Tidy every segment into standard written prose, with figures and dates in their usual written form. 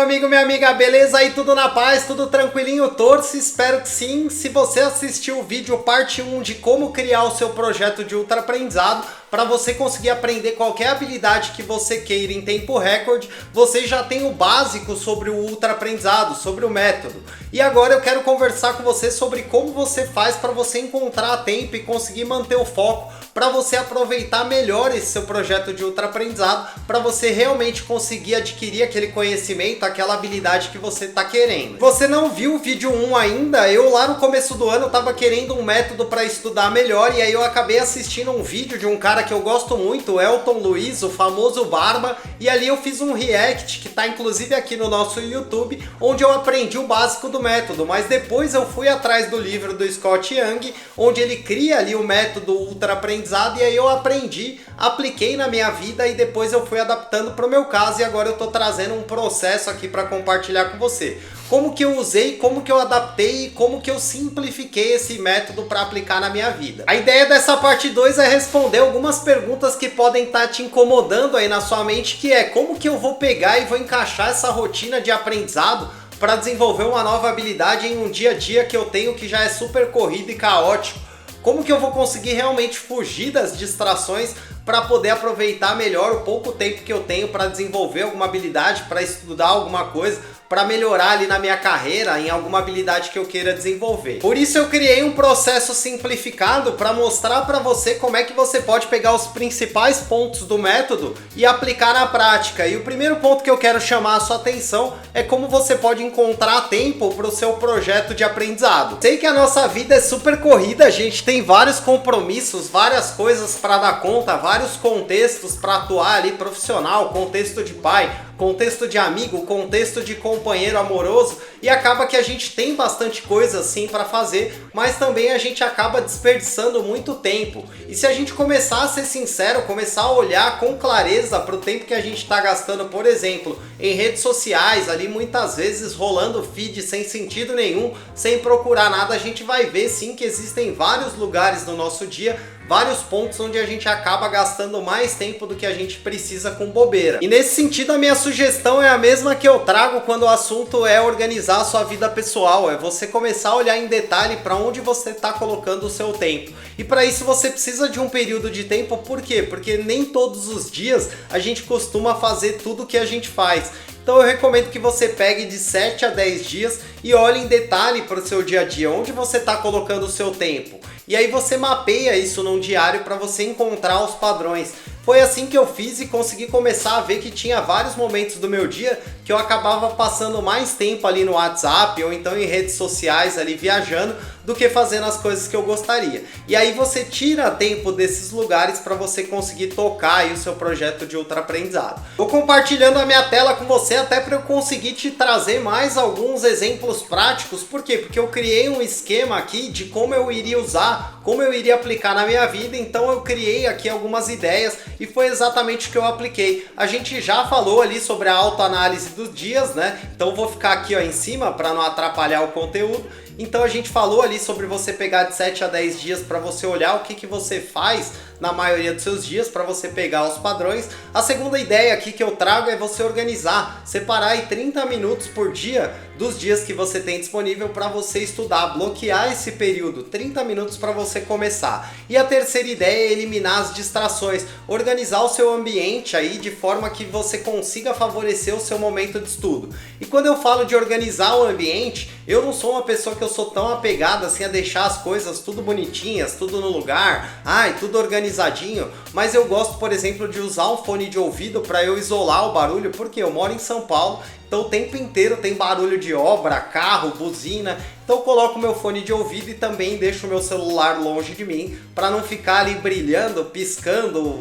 amigo, minha amiga, beleza? Aí tudo na paz, tudo tranquilinho, torço, espero que sim. Se você assistiu o vídeo parte 1 de como criar o seu projeto de ultra aprendizado, para você conseguir aprender qualquer habilidade que você queira em tempo recorde, você já tem o básico sobre o ultra aprendizado, sobre o método. E agora eu quero conversar com você sobre como você faz para você encontrar tempo e conseguir manter o foco, para você aproveitar melhor esse seu projeto de ultra aprendizado, para você realmente conseguir adquirir aquele conhecimento, aquela habilidade que você está querendo. Se você não viu o vídeo 1 ainda, eu lá no começo do ano estava querendo um método para estudar melhor, e aí eu acabei assistindo um vídeo de um cara que eu gosto muito, o Elton Luiz, o famoso Barba, e ali eu fiz um react, que está inclusive aqui no nosso YouTube, onde eu aprendi o básico do método, mas depois eu fui atrás do livro do Scott Young, onde ele cria ali o método ultra aprendizado, e aí eu aprendi, apliquei na minha vida e depois eu fui adaptando para o meu caso, e agora eu estou trazendo um processo aqui para compartilhar com você. Como que eu usei, como que eu adaptei e como que eu simplifiquei esse método para aplicar na minha vida. A ideia dessa parte 2 é responder algumas perguntas que podem estar te incomodando aí na sua mente, que é como que eu vou pegar e vou encaixar essa rotina de aprendizado para desenvolver uma nova habilidade em um dia a dia que eu tenho que já é super corrido e caótico. Como que eu vou conseguir realmente fugir das distrações para poder aproveitar melhor o pouco tempo que eu tenho para desenvolver alguma habilidade, para estudar alguma coisa, para melhorar ali na minha carreira, em alguma habilidade que eu queira desenvolver. Por isso eu criei um processo simplificado para mostrar para você como é que você pode pegar os principais pontos do método e aplicar na prática. E o primeiro ponto que eu quero chamar a sua atenção é como você pode encontrar tempo para o seu projeto de aprendizado. Sei que a nossa vida é super corrida, a gente tem vários compromissos, várias coisas para dar conta, vários contextos para atuar ali profissional, contexto de pai, contexto de amigo, contexto de companheiro amoroso, e acaba que a gente tem bastante coisa assim para fazer, mas também a gente acaba desperdiçando muito tempo. E se a gente começar a ser sincero, começar a olhar com clareza para o tempo que a gente está gastando, por exemplo, em redes sociais, ali muitas vezes rolando feed sem sentido nenhum, sem procurar nada, a gente vai ver sim que existem vários lugares no nosso dia, vários pontos onde a gente acaba gastando mais tempo do que a gente precisa com bobeira. E nesse sentido a minha sugestão é a mesma que eu trago quando o assunto é organizar a sua vida pessoal, é você começar a olhar em detalhe para onde você está colocando o seu tempo. E para isso você precisa de um período de tempo, por quê? Porque nem todos os dias a gente costuma fazer tudo o que a gente faz. Então eu recomendo que você pegue de 7 a 10 dias e olhe em detalhe para o seu dia a dia, onde você está colocando o seu tempo. E aí você mapeia isso num diário para você encontrar os padrões. Foi assim que eu fiz e consegui começar a ver que tinha vários momentos do meu dia que eu acabava passando mais tempo ali no WhatsApp ou então em redes sociais ali viajando do que fazendo as coisas que eu gostaria. E aí você tira tempo desses lugares para você conseguir tocar aí o seu projeto de ultra aprendizado. Vou compartilhando a minha tela com você até para eu conseguir te trazer mais alguns exemplos práticos. Por quê? Porque eu criei um esquema aqui de como eu iria usar, como eu iria aplicar na minha vida, então eu criei aqui algumas ideias e foi exatamente o que eu apliquei. A gente já falou ali sobre a autoanálise dos dias, né? Então vou ficar aqui ó, em cima para não atrapalhar o conteúdo. Então a gente falou ali sobre você pegar de 7 a 10 dias para você olhar o que você faz na maioria dos seus dias, para você pegar os padrões. A segunda ideia aqui que eu trago é você organizar, separar aí 30 minutos por dia dos dias que você tem disponível para você estudar, bloquear esse período, 30 minutos para você começar. E a terceira ideia é eliminar as distrações, organizar o seu ambiente aí de forma que você consiga favorecer o seu momento de estudo. E quando eu falo de organizar o ambiente, eu não sou uma pessoa que eu sou tão apegada assim a deixar as coisas tudo bonitinhas, tudo no lugar, tudo organizadinho, mas eu gosto, por exemplo, de usar um fone de ouvido para eu isolar o barulho, porque eu moro em São Paulo, então o tempo inteiro tem barulho de obra, carro, buzina, então eu coloco meu fone de ouvido e também deixo o meu celular longe de mim para não ficar ali brilhando, piscando,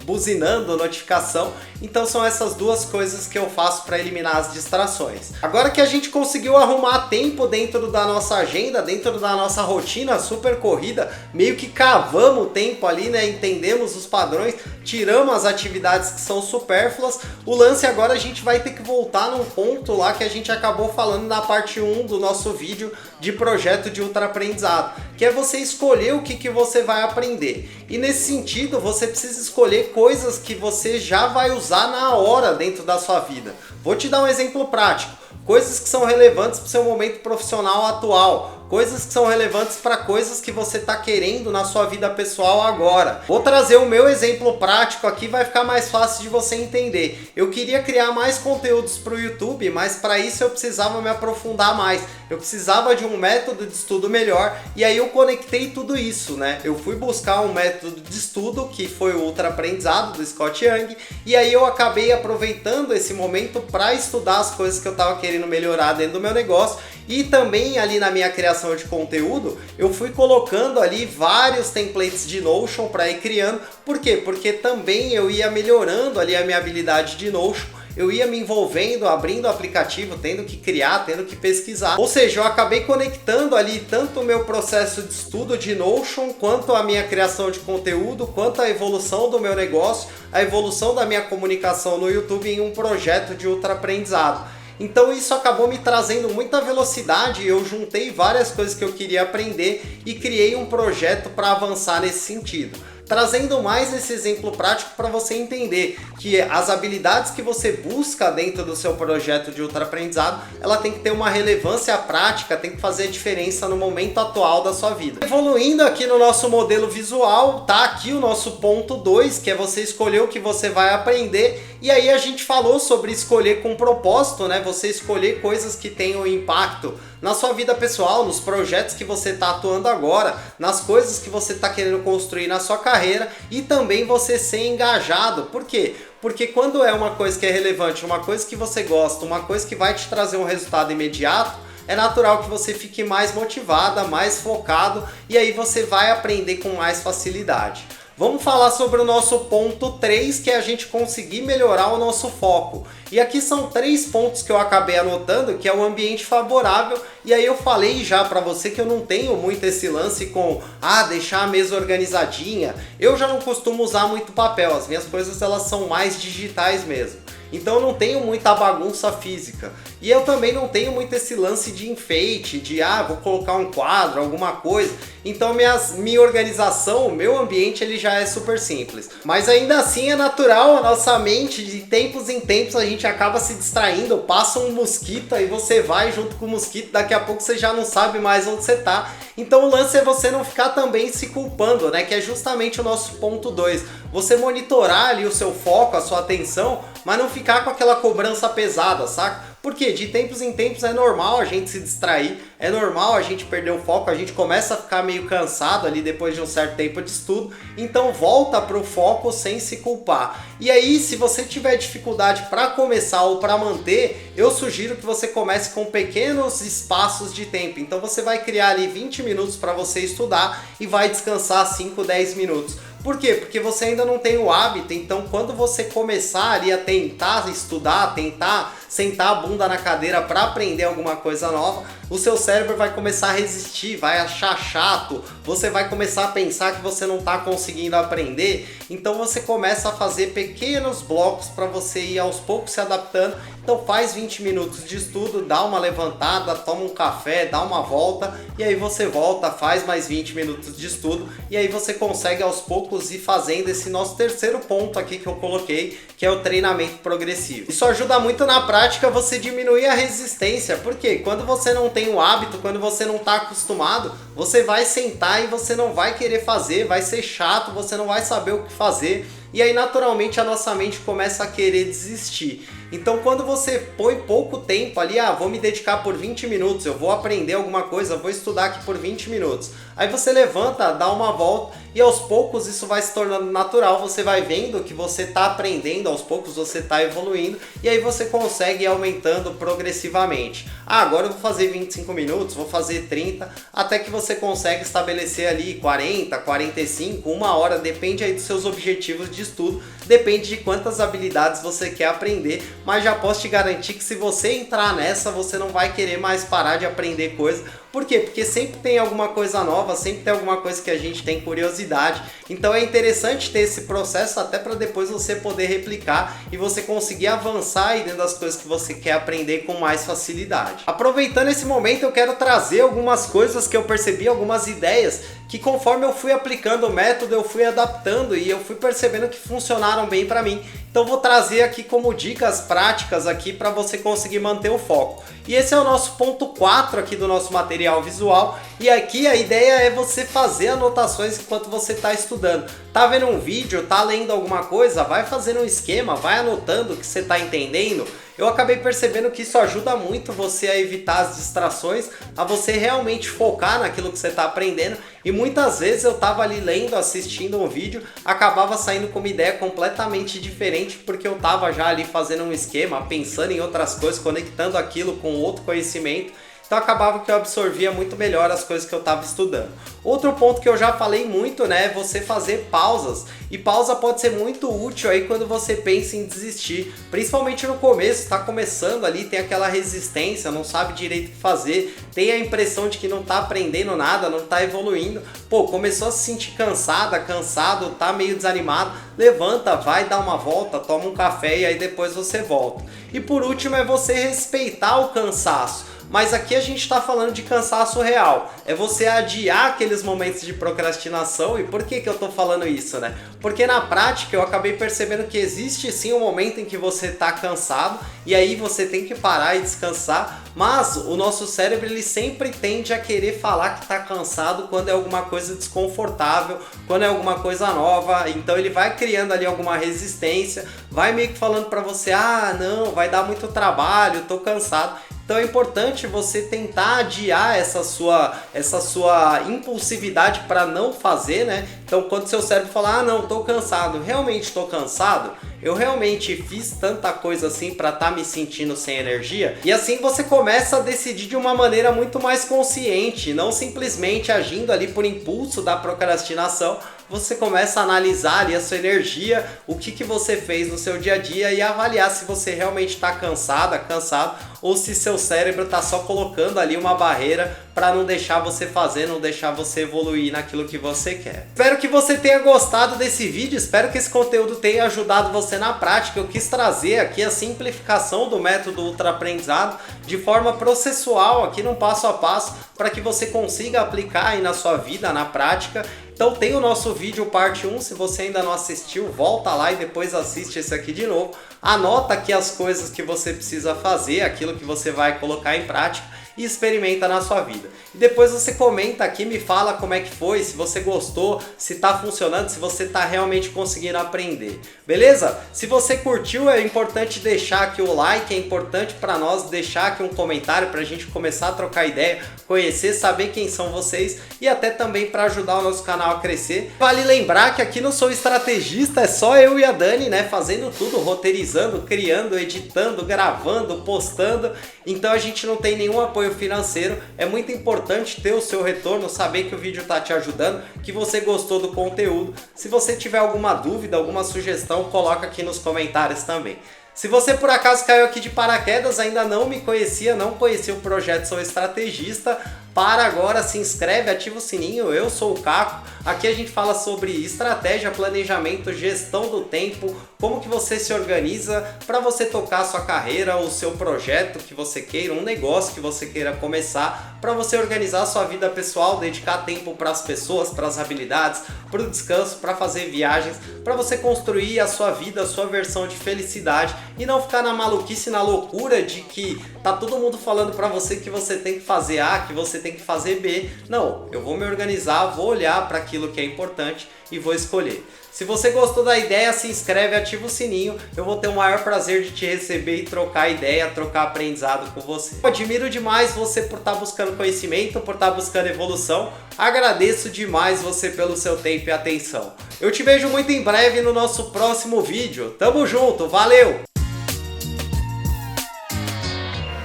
buzinando notificação. Então são essas duas coisas que eu faço para eliminar as distrações. Agora que a gente conseguiu arrumar tempo dentro da nossa agenda, dentro da nossa rotina super corrida, meio que cavamos o tempo ali, né? Entendemos os padrões, tiramos as atividades que são supérfluas. O lance agora a gente vai ter que voltar num ponto lá que a gente acabou falando na parte 1 do nosso vídeo de projeto de ultra aprendizado, que é você escolher o que você vai aprender. E nesse sentido, você precisa escolher coisas que você já vai usar na hora dentro da sua vida. Vou te dar um exemplo prático. Coisas que são relevantes para o seu momento profissional atual, coisas que são relevantes para coisas que você está querendo na sua vida pessoal agora. Vou trazer o meu exemplo prático aqui, vai ficar mais fácil de você entender. Eu queria criar mais conteúdos para o YouTube, mas para isso eu precisava me aprofundar mais. Eu precisava de um método de estudo melhor e aí eu conectei tudo isso, né? Eu fui buscar um método de estudo que foi o Ultra Aprendizado do Scott Young e aí eu acabei aproveitando esse momento para estudar as coisas que eu estava querendo melhorar dentro do meu negócio e também ali na minha criação de conteúdo eu fui colocando ali vários templates de Notion para ir criando. Por quê? Porque também eu ia melhorando ali a minha habilidade de Notion. Eu ia me envolvendo, abrindo o aplicativo, tendo que criar, tendo que pesquisar. Ou seja, eu acabei conectando ali tanto o meu processo de estudo de Notion, quanto a minha criação de conteúdo, quanto a evolução do meu negócio, a evolução da minha comunicação no YouTube em um projeto de ultra aprendizado. Então isso acabou me trazendo muita velocidade, eu juntei várias coisas que eu queria aprender e criei um projeto para avançar nesse sentido. Trazendo mais esse exemplo prático para você entender que as habilidades que você busca dentro do seu projeto de ultra aprendizado, ela tem que ter uma relevância prática, tem que fazer diferença no momento atual da sua vida. Evoluindo aqui no nosso modelo visual, tá aqui o nosso ponto 2, que é você escolher o que você vai aprender. E aí a gente falou sobre escolher com propósito, né? Você escolher coisas que tenham impacto na sua vida pessoal, nos projetos que você está atuando agora, nas coisas que você está querendo construir na sua carreira e também você ser engajado. Por quê? Porque quando é uma coisa que é relevante, uma coisa que você gosta, uma coisa que vai te trazer um resultado imediato, é natural que você fique mais motivada, mais focado e aí você vai aprender com mais facilidade. Vamos falar sobre o nosso ponto 3, que é a gente conseguir melhorar o nosso foco. E aqui são 3 pontos que eu acabei anotando, que é o ambiente favorável. E aí eu falei já para você que eu não tenho muito esse lance com deixar a mesa organizadinha. Eu já não costumo usar muito papel, as minhas coisas elas são mais digitais mesmo. Então eu não tenho muita bagunça física. E eu também não tenho muito esse lance de enfeite, de vou colocar um quadro, alguma coisa. Então minha organização, o meu ambiente, ele já é super simples. Mas ainda assim é natural, a nossa mente, de tempos em tempos, a gente acaba se distraindo, passa um mosquito, aí você vai junto com o mosquito, daqui a pouco você já não sabe mais onde você tá. Então o lance é você não ficar também se culpando, né? Que é justamente o nosso ponto 2. Você monitorar ali o seu foco, a sua atenção, mas não ficar com aquela cobrança pesada, saca? Porque de tempos em tempos é normal a gente se distrair, é normal a gente perder o foco, a gente começa a ficar meio cansado ali depois de um certo tempo de estudo, então volta para o foco sem se culpar. E aí, se você tiver dificuldade para começar ou para manter, eu sugiro que você comece com pequenos espaços de tempo. Então você vai criar ali 20 minutos para você estudar e vai descansar 5, 10 minutos. Por quê? Porque você ainda não tem o hábito, então quando você começar ali a tentar estudar, tentar sentar a bunda na cadeira para aprender alguma coisa nova, o seu cérebro vai começar a resistir, vai achar chato, você vai começar a pensar que você não está conseguindo aprender, então você começa a fazer pequenos blocos para você ir aos poucos se adaptando. Então faz 20 minutos de estudo, dá uma levantada, toma um café, dá uma volta e aí você volta, faz mais 20 minutos de estudo e aí você consegue aos poucos ir fazendo esse nosso terceiro ponto aqui que eu coloquei, que é o treinamento progressivo. Isso ajuda muito na prática você diminuir a resistência, porque quando você não tem o hábito, quando você não está acostumado, você vai sentar e você não vai querer fazer, vai ser chato, você não vai saber o que fazer. E aí naturalmente a nossa mente começa a querer desistir. Então quando você põe pouco tempo ali, vou me dedicar por 20 minutos, eu vou aprender alguma coisa, vou estudar aqui por 20 minutos. Aí você levanta, dá uma volta e aos poucos isso vai se tornando natural, você vai vendo que você está aprendendo, aos poucos você está evoluindo e aí você consegue ir aumentando progressivamente. Agora eu vou fazer 25 minutos, vou fazer 30, até que você consegue estabelecer ali 40, 45, 1 hora, depende aí dos seus objetivos de estudo, depende de quantas habilidades você quer aprender, mas já posso te garantir que se você entrar nessa, você não vai querer mais parar de aprender coisa, Por quê? Porque sempre tem alguma coisa nova, sempre tem alguma coisa que a gente tem curiosidade. Então é interessante ter esse processo até para depois você poder replicar e você conseguir avançar aí dentro das coisas que você quer aprender com mais facilidade. Aproveitando esse momento, eu quero trazer algumas coisas que eu percebi, algumas ideias que conforme eu fui aplicando o método, eu fui adaptando e eu fui percebendo que funcionaram bem para mim. Então vou trazer aqui como dicas práticas aqui para você conseguir manter o foco. E esse é o nosso ponto 4 aqui do nosso material visual. E aqui a ideia é você fazer anotações enquanto você está estudando. Tá vendo um vídeo, tá lendo alguma coisa, vai fazendo um esquema, vai anotando o que você está entendendo. Eu acabei percebendo que isso ajuda muito você a evitar as distrações, a você realmente focar naquilo que você está aprendendo. E muitas vezes eu estava ali lendo, assistindo um vídeo, acabava saindo com uma ideia completamente diferente, porque eu estava já ali fazendo um esquema, pensando em outras coisas, conectando aquilo com outro conhecimento. Então acabava que eu absorvia muito melhor as coisas que eu estava estudando. Outro ponto que eu já falei muito, né, é você fazer pausas. E pausa pode ser muito útil aí quando você pensa em desistir. Principalmente no começo, está começando ali, tem aquela resistência, não sabe direito o que fazer. Tem a impressão de que não está aprendendo nada, não está evoluindo. Pô, começou a se sentir cansada, cansado, tá meio desanimado. Levanta, vai dar uma volta, toma um café e aí depois você volta. E por último é você respeitar o cansaço. Mas aqui a gente está falando de cansaço real, é você adiar aqueles momentos de procrastinação. E por que eu estou falando isso, né? Porque na prática eu acabei percebendo que existe sim um momento em que você está cansado e aí você tem que parar e descansar, mas o nosso cérebro ele sempre tende a querer falar que está cansado quando é alguma coisa desconfortável, quando é alguma coisa nova. Então ele vai criando ali alguma resistência, vai meio que falando para você, ah não, vai dar muito trabalho, estou cansado. Então é importante você tentar adiar essa sua impulsividade para não fazer, né? Então quando seu cérebro falar, ah não, estou cansado, realmente estou cansado? Eu realmente fiz tanta coisa assim para estar me sentindo sem energia? E assim você começa a decidir de uma maneira muito mais consciente, não simplesmente agindo ali por impulso da procrastinação. Você começa a analisar ali a sua energia, o que você fez no seu dia a dia e avaliar se você realmente está cansado ou se seu cérebro está só colocando ali uma barreira para não deixar você fazer, não deixar você evoluir naquilo que você quer. Espero que você tenha gostado desse vídeo, espero que esse conteúdo tenha ajudado você na prática. Eu quis trazer aqui a simplificação do método Ultra Aprendizado de forma processual, aqui no passo a passo, para que você consiga aplicar aí na sua vida, na prática. Então tem o nosso vídeo parte 1, se você ainda não assistiu, volta lá e depois assiste esse aqui de novo. Anota aqui as coisas que você precisa fazer, aquilo que você vai colocar em prática e experimenta na sua vida. E depois você comenta aqui, me fala como é que foi, se você gostou, se está funcionando, se você está realmente conseguindo aprender. Beleza? Se você curtiu, é importante deixar aqui o like, é importante para nós deixar aqui um comentário para a gente começar a trocar ideia, conhecer, saber quem são vocês e até também para ajudar o nosso canal a crescer. Vale lembrar que aqui no Sou Estrategista é só eu e a Dani, né, fazendo tudo, roteirizando, criando, editando, gravando, postando. Então a gente não tem nenhum apoio financeiro. É muito importante ter o seu retorno, saber que o vídeo está te ajudando, que você gostou do conteúdo. Se você tiver alguma dúvida, alguma sugestão, coloca aqui nos comentários também. Se você por acaso caiu aqui de paraquedas, ainda não me conhecia, não conhecia o projeto Sou Estrategista, para agora, se inscreve, ativa o sininho. Eu sou o Caco, aqui a gente fala sobre estratégia, planejamento, gestão do tempo, como que você se organiza para você tocar a sua carreira, o seu projeto que você queira, um negócio que você queira começar, para você organizar a sua vida pessoal, dedicar tempo para as pessoas, para as habilidades, para o descanso, para fazer viagens, para você construir a sua vida, a sua versão de felicidade e não ficar na maluquice, na loucura de que tá todo mundo falando para você que você tem que fazer A, que você tem que fazer B. Não, eu vou me organizar, vou olhar para aquilo que é importante e vou escolher. Se você gostou da ideia, se inscreve, ativa o sininho. Eu vou ter o maior prazer de te receber e trocar ideia, trocar aprendizado com você. Eu admiro demais você por estar buscando conhecimento, por estar buscando evolução. Agradeço demais você pelo seu tempo e atenção. Eu te vejo muito em breve no nosso próximo vídeo. Tamo junto, valeu!